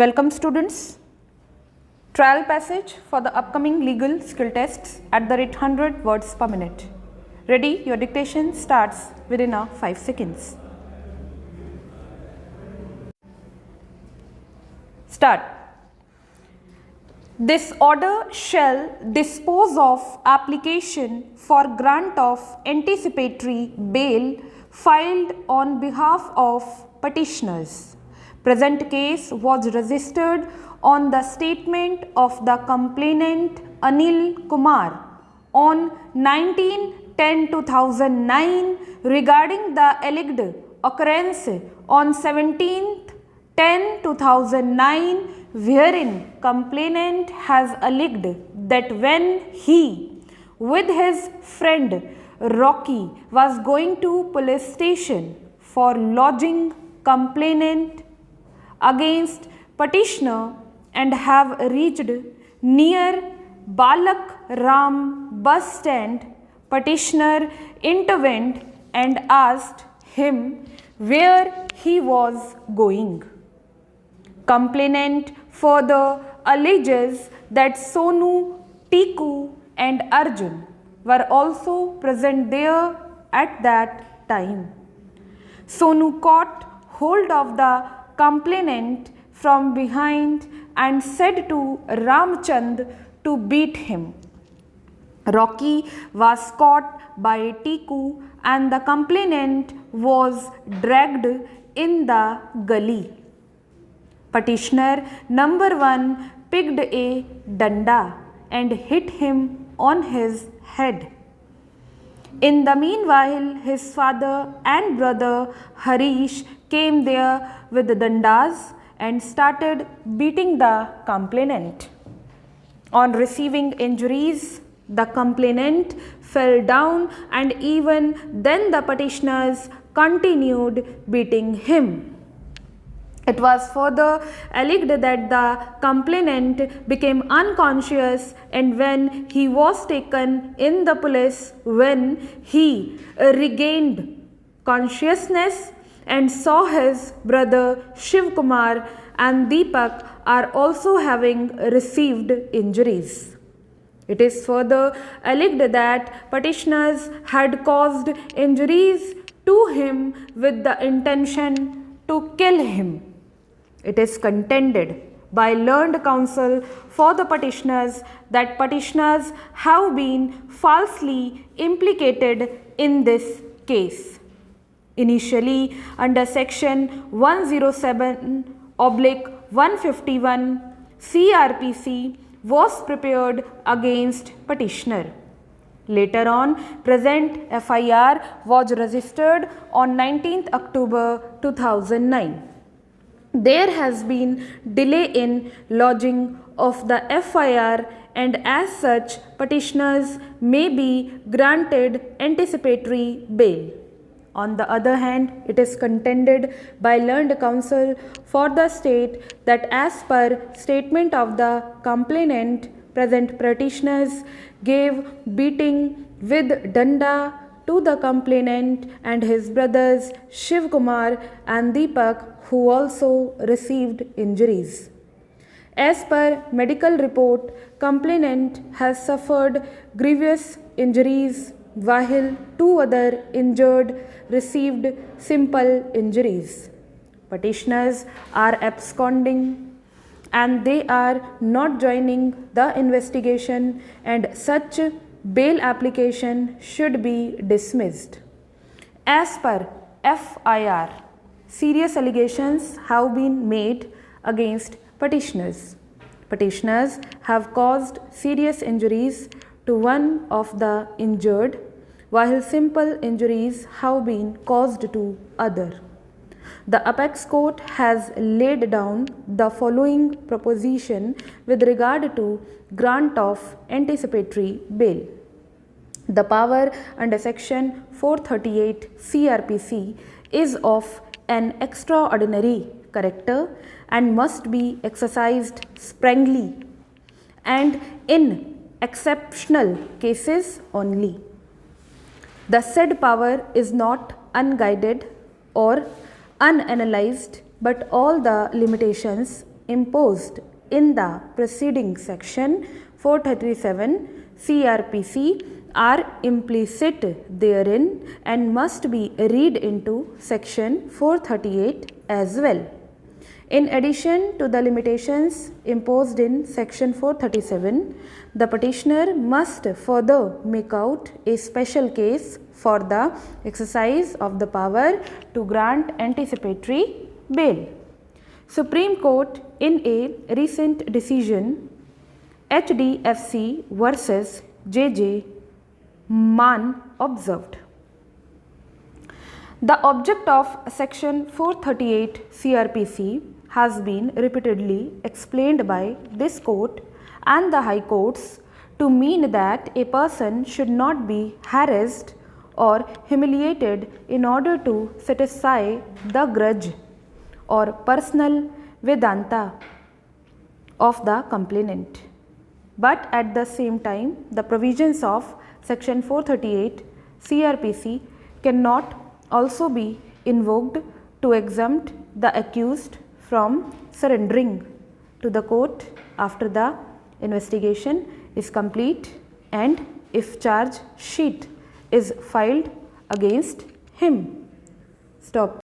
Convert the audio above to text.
Welcome students. Trial passage for the upcoming legal skill tests at the rate 100 words per minute. Ready? Your dictation starts within 5 seconds. Start. This order shall dispose of application for grant of anticipatory bail filed on behalf of petitioners. Present case was registered on the statement of the complainant Anil Kumar on 19/10/2009 regarding the alleged occurrence on 17/10/2009, wherein complainant has alleged that when he with his friend Rocky was going to police station for lodging complaint against petitioner and have reached near Balak Ram bus stand, petitioner intervened and asked him where he was going. Complainant further alleges that Sonu, Tiku and Arjun were also present there at that time. Sonu caught hold of the complainant from behind and said to Ramchand to beat him. Rocky was caught by Tiku and the complainant was dragged in the gully. Petitioner number 1 picked a danda and hit him on his head. In the meanwhile, his father and brother Harish came there with the dandas and started beating the complainant. On receiving injuries, the complainant fell down and even then the petitioners continued beating him. It was further alleged that the complainant became unconscious and when he was taken in the police, when he regained consciousness and saw his brother Shiv Kumar and Deepak are also having received injuries. It is further alleged that petitioners had caused injuries to him with the intention to kill him. It is contended by learned counsel for the petitioners that petitioners have been falsely implicated in this case. Initially, under section 107/151 CRPC was prepared against petitioner. Later on, present FIR was registered on 19th October 2009. There has been delay in lodging of the FIR and as such petitioners may be granted anticipatory bail. On the other hand, it is contended by learned counsel for the state that as per statement of the complainant, present petitioners gave beating with danda to the complainant and his brothers Shiv Kumar and Deepak, who also received injuries. As per medical report, complainant has suffered grievous injuries while 2 other injured received simple injuries. Petitioners are absconding and they are not joining the investigation and such bail application should be dismissed. As per FIR, serious allegations have been made against petitioners. Petitioners have caused serious injuries to one of the injured, while simple injuries have been caused to other. The apex court has laid down the following proposition with regard to grant of anticipatory bail. The power under section 438 CRPC is of an extraordinary character and must be exercised sparingly and in exceptional cases only. The said power is not unguided or unanalyzed, but all the limitations imposed in the preceding section 437 CRPC are implicit therein and must be read into section 438 as well. In addition to the limitations imposed in section 437, the petitioner must further make out a special case for the exercise of the power to grant anticipatory bail. Supreme Court in a recent decision HDFC versus JJ Mann observed, the object of section 438 CRPC has been repeatedly explained by this court and the high courts to mean that a person should not be harassed or humiliated in order to satisfy the grudge or personal vedanta of the complainant. But at the same time, the provisions of section 438 CRPC cannot also be invoked to exempt the accused from surrendering to the court after the investigation is complete and if charge sheet is filed against him. Stop.